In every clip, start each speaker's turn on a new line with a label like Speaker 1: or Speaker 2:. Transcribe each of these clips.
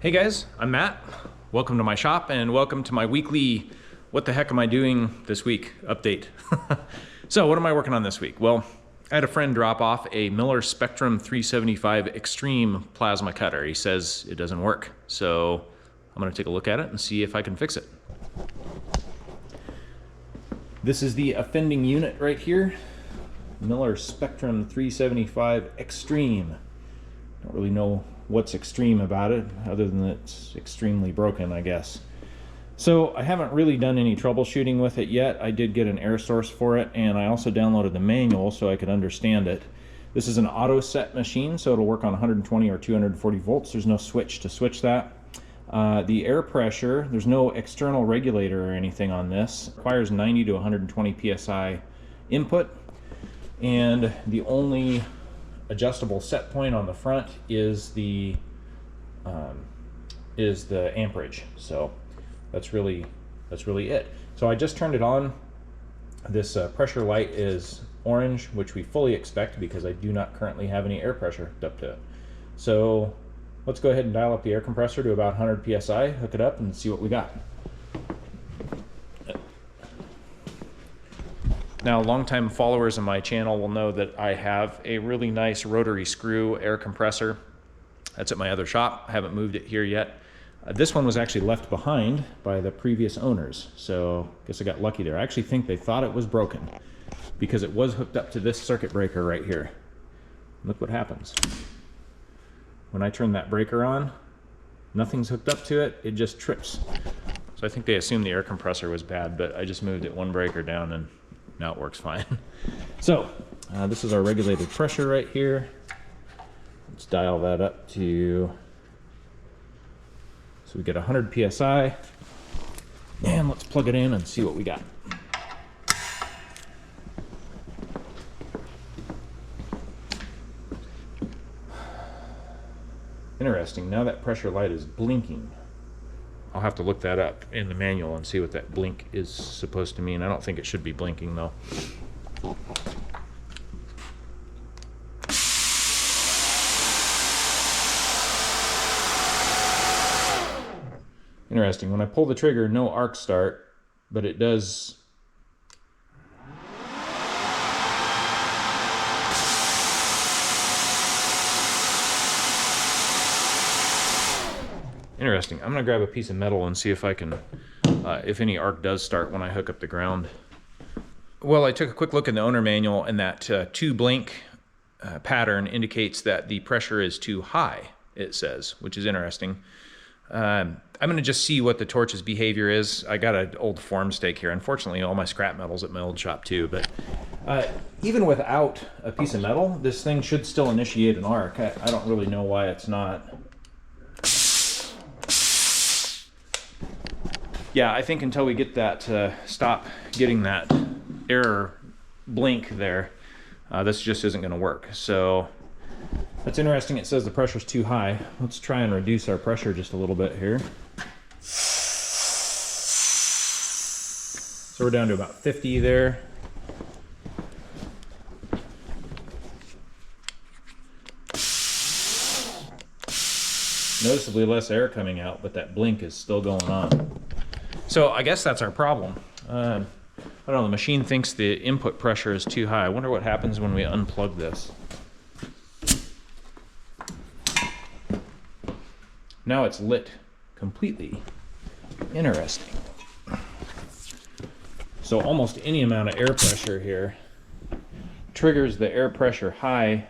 Speaker 1: Hey guys, I'm Matt. Welcome to my shop and welcome to my weekly what the heck am I doing this week update. So what am I working on this week? Well, I had a friend drop off a Miller Spectrum 375 X-treme plasma cutter. He says it doesn't work. So I'm gonna take a look at it and see if I can fix it. This is the offending unit right here. Miller Spectrum 375 X-treme. Don't really know what's extreme about it, other than that it's extremely broken, I guess. So I haven't really done any troubleshooting with it yet. I did get an air source for it, and I also downloaded the manual so I could understand it. This is an auto set machine, so it'll work on 120 or 240 volts. There's no switch to switch that. The air pressure, there's no external regulator or anything on this. It requires 90 to 120 psi input, and the only adjustable set point on the front is the amperage. So that's really it. So I just turned it on. This pressure light is orange, which we fully expect because I do not currently have any air pressure hooked up to it. So let's go ahead and dial up the air compressor to about 100 psi, hook it up, and see what we got. Now, longtime followers of my channel will know that I have a really nice rotary screw air compressor. That's at my other shop. I haven't moved it here yet. This one was actually left behind by the previous owners, so I guess I got lucky there. I actually think they thought it was broken because it was hooked up to this circuit breaker right here. Look what happens. When I turn that breaker on, nothing's hooked up to it, it just trips. So I think they assumed the air compressor was bad, but I just moved it one breaker down and now it works fine. So this is our regulated pressure right here. Let's dial that up to, so we get 100 psi, and let's plug it in and see what we got. Interesting, now that pressure light is blinking. I'll have to look that up in the manual and see what that blink is supposed to mean. I don't think it should be blinking though. Interesting, when I pull the trigger, no arc start, but it does. Interesting. I'm gonna grab a piece of metal and see if I can, if any arc does start when I hook up the ground. Well, I took a quick look in the owner manual, and that two blink pattern indicates that the pressure is too high, it says, which is interesting. I'm gonna just see what the torch's behavior is. I got an old form stake here. Unfortunately, all my scrap metal's at my old shop too, but even without a piece of metal, this thing should still initiate an arc. I don't really know why it's not. Yeah, I think until we get that, stop getting that error blink there, this just isn't gonna work. So that's interesting. It says the pressure's too high. Let's try and reduce our pressure just a little bit here. So we're down to about 50 there. Noticeably less air coming out, but that blink is still going on. So I guess that's our problem. I don't know, the machine thinks the input pressure is too high. I wonder what happens when we unplug this. Now it's lit completely. Interesting. So almost any amount of air pressure here triggers the air pressure high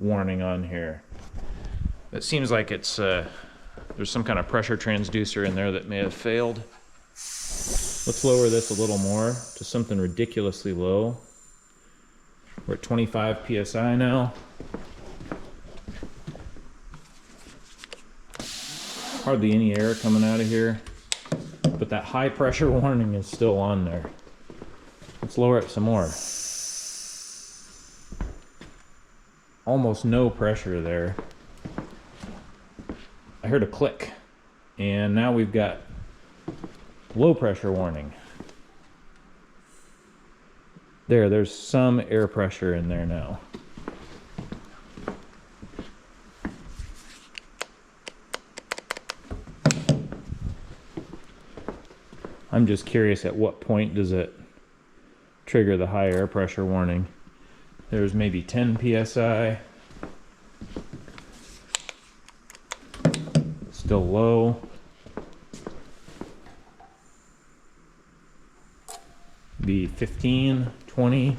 Speaker 1: warning on here. It seems like it's there's some kind of pressure transducer in there that may have failed. Let's lower this a little more to something ridiculously low. We're at 25 psi now. Hardly any air coming out of here, but that high pressure warning is still on there. Let's lower it some more. Almost no pressure there. I heard a click, and now we've got low pressure warning. There's some air pressure in there now. I'm just curious, at what point does it trigger the high air pressure warning? There's maybe 10 psi. Still low. Be 15, 20.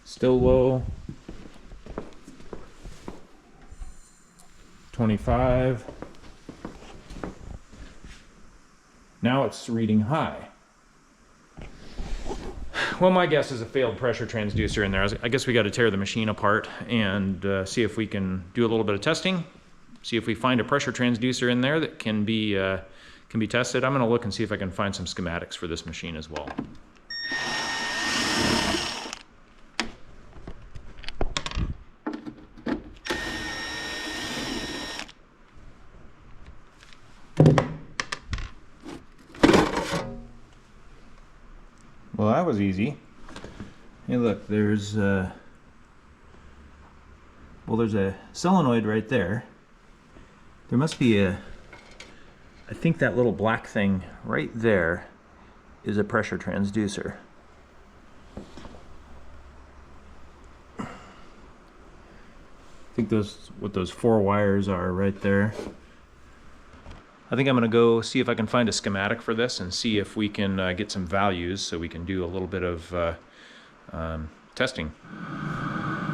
Speaker 1: Still low. 25. Now it's reading high. Well, my guess is a failed pressure transducer in there. I guess we got to tear the machine apart and see if we can do a little bit of testing. See if we find a pressure transducer in there that can be tested. I'm going to look and see if I can find some schematics for this machine as well. Well, that was easy. Hey, look, there's a solenoid right there. There must be I think that little black thing right there is a pressure transducer. I think what those 4 wires are right there. I think I'm going to go see if I can find a schematic for this and see if we can get some values so we can do a little bit of testing.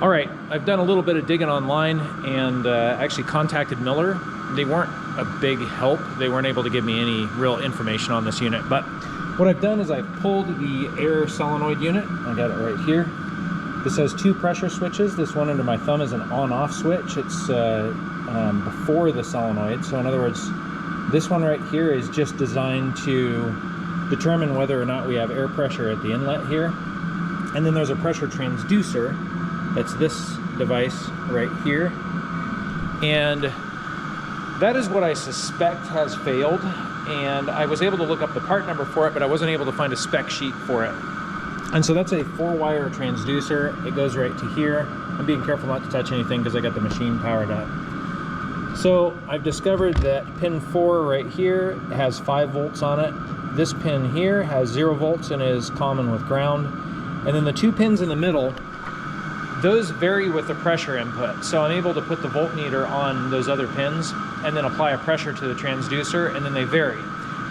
Speaker 1: All right, I've done a little bit of digging online and actually contacted Miller. They weren't a big help. They weren't able to give me any real information on this unit, but what I've done is I've pulled the air solenoid unit. I got it right here. This has 2 pressure switches. This one under my thumb is an on-off switch. It's before the solenoid, so in other words, this one right here is just designed to determine whether or not we have air pressure at the inlet here. And then there's a pressure transducer. That's this device right here. And that is what I suspect has failed. And I was able to look up the part number for it, but I wasn't able to find a spec sheet for it. And so that's a 4-wire transducer. It goes right to here. I'm being careful not to touch anything because I got the machine powered up. So I've discovered that pin 4 right here has 5 volts on it. This pin here has 0 volts and is common with ground. And then the 2 pins in the middle, those vary with the pressure input. So I'm able to put the voltmeter on those other pins and then apply a pressure to the transducer, and then they vary.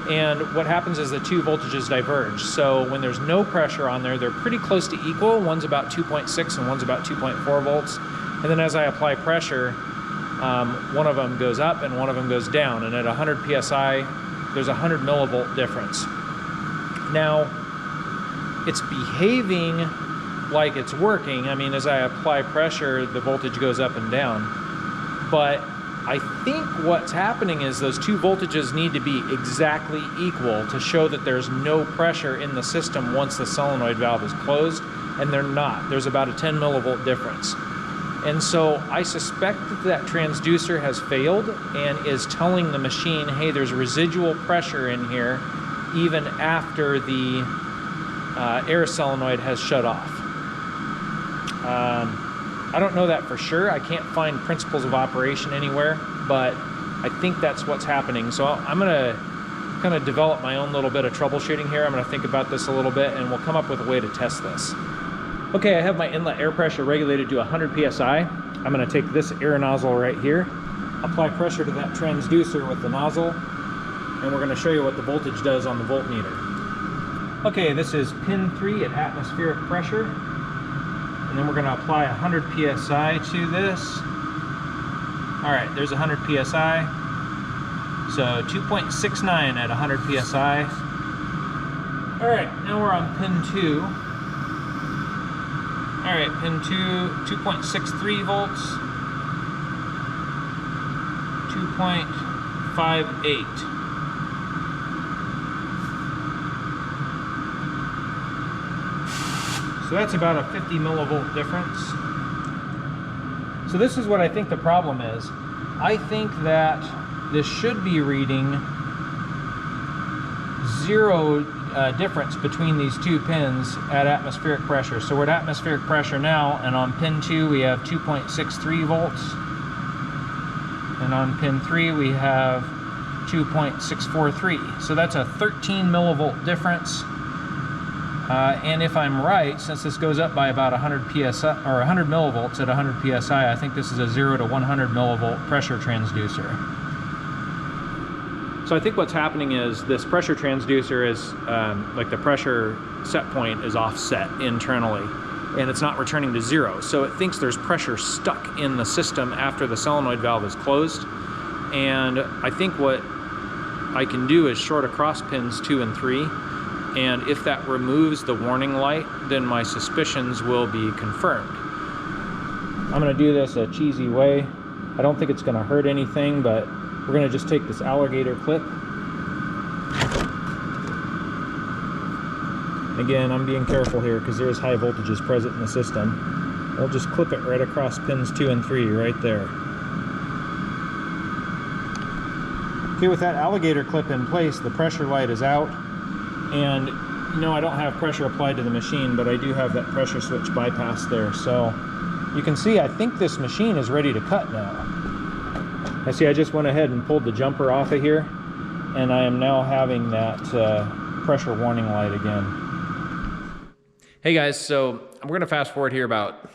Speaker 1: And what happens is the 2 voltages diverge. So when there's no pressure on there, they're pretty close to equal. One's about 2.6 and one's about 2.4 volts. And then as I apply pressure, one of them goes up and one of them goes down, and at 100 psi there's a 100 millivolt difference. Now it's behaving like it's working. I mean, as I apply pressure, the voltage goes up and down, but I think what's happening is those 2 voltages need to be exactly equal to show that there's no pressure in the system once the solenoid valve is closed, and they're not. There's about a 10 millivolt difference. And so I suspect that transducer has failed and is telling the machine, hey, there's residual pressure in here even after the air solenoid has shut off. I don't know that for sure. I can't find principles of operation anywhere, but I think that's what's happening. So I'm going to kind of develop my own little bit of troubleshooting here. I'm going to think about this a little bit, and we'll come up with a way to test this. Okay, I have my inlet air pressure regulated to 100 psi. I'm going to take this air nozzle right here, apply pressure to that transducer with the nozzle, and we're going to show you what the voltage does on the voltmeter. Okay, this is pin 3 at atmospheric pressure, and then we're going to apply 100 psi to this. All right, there's 100 psi. So 2.69 at 100 psi. All right, now we're on pin 2. All right, pin 2, 2.63 volts, 2.58. So that's about a 50 millivolt difference. So this is what I think the problem is. I think that this should be reading 0 difference between these 2 pins at atmospheric pressure. So we're at atmospheric pressure now, and on pin 2 we have 2.63 volts, and on pin 3 we have 2.643. So that's a 13 millivolt difference. And if I'm right, since this goes up by about 100 psi or 100 millivolts at 100 psi, I think this is a 0 to 100 millivolt pressure transducer. So I think what's happening is this pressure transducer is like the pressure set point is offset internally, and it's not returning to 0. So it thinks there's pressure stuck in the system after the solenoid valve is closed. And I think what I can do is short across pins 2 and 3. And if that removes the warning light, then my suspicions will be confirmed. I'm gonna do this a cheesy way. I don't think it's gonna hurt anything, but we're gonna just take this alligator clip. Again, I'm being careful here because there's high voltages present in the system. I'll just clip it right across pins 2 and 3 right there. Okay, with that alligator clip in place, the pressure light is out. And you know, I don't have pressure applied to the machine, but I do have that pressure switch bypass there. So you can see, I think this machine is ready to cut now. I see I just went ahead and pulled the jumper off of here, and I am now having that pressure warning light again. Hey guys, so we're gonna fast forward here about,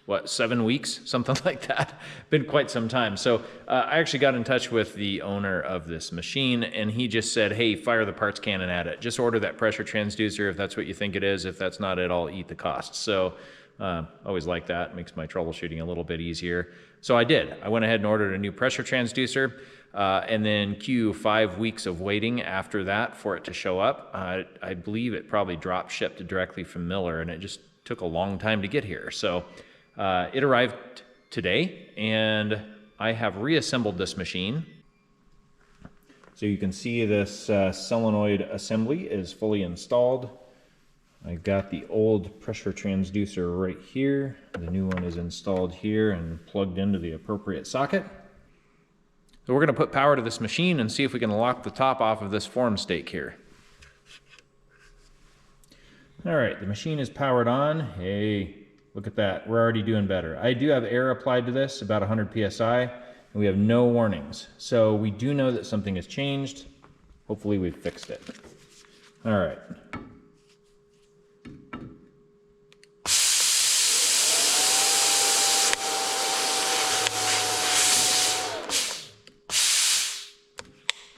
Speaker 1: what, 7 weeks, something like that. Been quite some time. So I actually got in touch with the owner of this machine, and he just said, hey, fire the parts cannon at it. Just order that pressure transducer if that's what you think it is. If that's not it, I'll eat the cost. So always like that. It makes my troubleshooting a little bit easier. So I did. I went ahead and ordered a new pressure transducer, and then cue 5 weeks of waiting after that for it to show up. I believe it probably drop shipped directly from Miller, and it just took a long time to get here. So it arrived today, and I have reassembled this machine. So you can see this solenoid assembly is fully installed. I got the old pressure transducer right here. The new one is installed here and plugged into the appropriate socket. So we're going to put power to this machine and see if we can lock the top off of this form stake here. All right, the machine is powered on. Hey, look at that. We're already doing better. I do have air applied to this, about 100 psi, and we have no warnings. So we do know that something has changed. Hopefully we've fixed it. All right.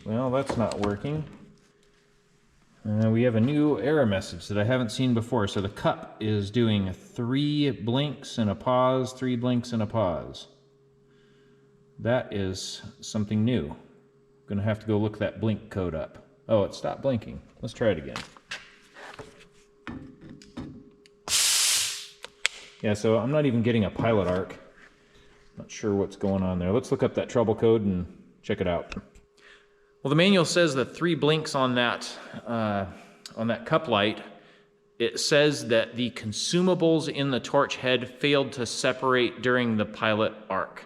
Speaker 1: Well, that's not working. We have a new error message that I haven't seen before. So the cup is doing 3 blinks and a pause, 3 blinks and a pause. That is something new. I'm gonna have to go look that blink code up. Oh, it stopped blinking. Let's try it again. Yeah, so I'm not even getting a pilot arc. Not sure what's going on there. Let's look up that trouble code and check it out. Well, the manual says that 3 blinks on that cup light. It says that the consumables in the torch head failed to separate during the pilot arc.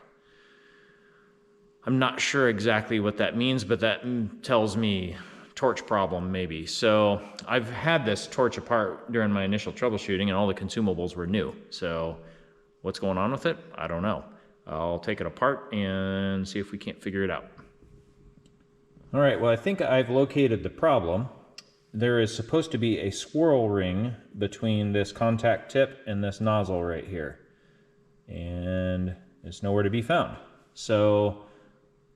Speaker 1: I'm not sure exactly what that means, but that tells me torch problem maybe. So I've had this torch apart during my initial troubleshooting, and all the consumables were new. So what's going on with it? I don't know. I'll take it apart and see if we can't figure it out. All right, well, I think I've located the problem. There is supposed to be a swirl ring between this contact tip and this nozzle right here. And it's nowhere to be found. So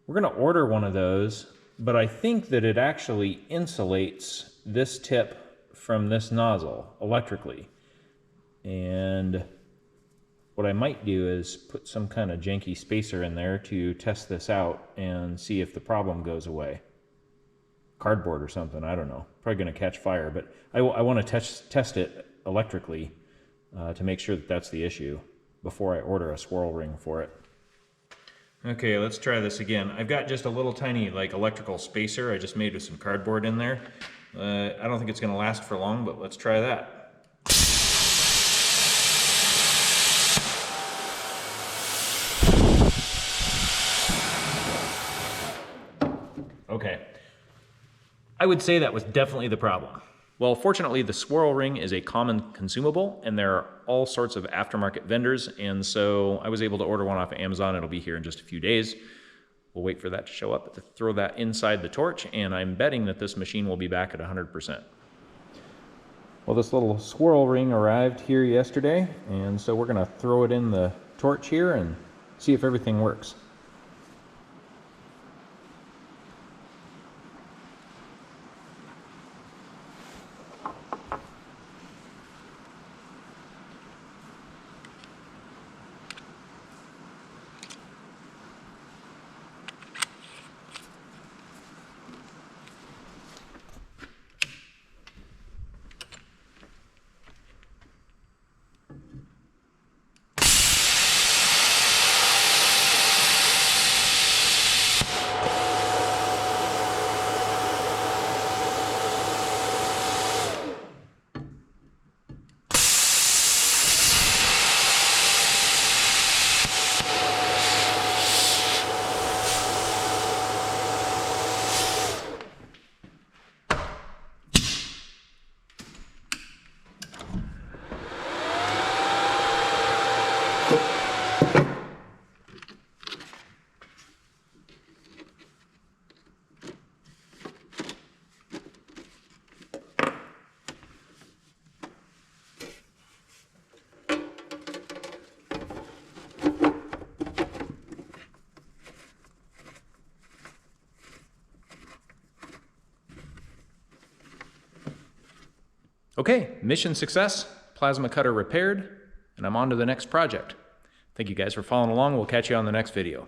Speaker 1: we're gonna order one of those, but I think that it actually insulates this tip from this nozzle electrically. And what I might do is put some kind of janky spacer in there to test this out and see if the problem goes away. Cardboard or something, I don't know. Probably gonna catch fire, but I wanna test it electrically to make sure that that's the issue before I order a swirl ring for it. Okay, let's try this again. I've got just a little tiny like electrical spacer I just made with some cardboard in there. I don't think it's gonna last for long, but let's try that. Okay, I would say that was definitely the problem. Well, fortunately, the swirl ring is a common consumable, and there are all sorts of aftermarket vendors, and so I was able to order one off of Amazon. It'll be here in just a few days. We'll wait for that to show up to throw that inside the torch, and I'm betting that this machine will be back at 100%. Well, this little swirl ring arrived here yesterday, and so we're going to throw it in the torch here and see if everything works. Okay, mission success, plasma cutter repaired, and I'm on to the next project. Thank you guys for following along. We'll catch you on the next video.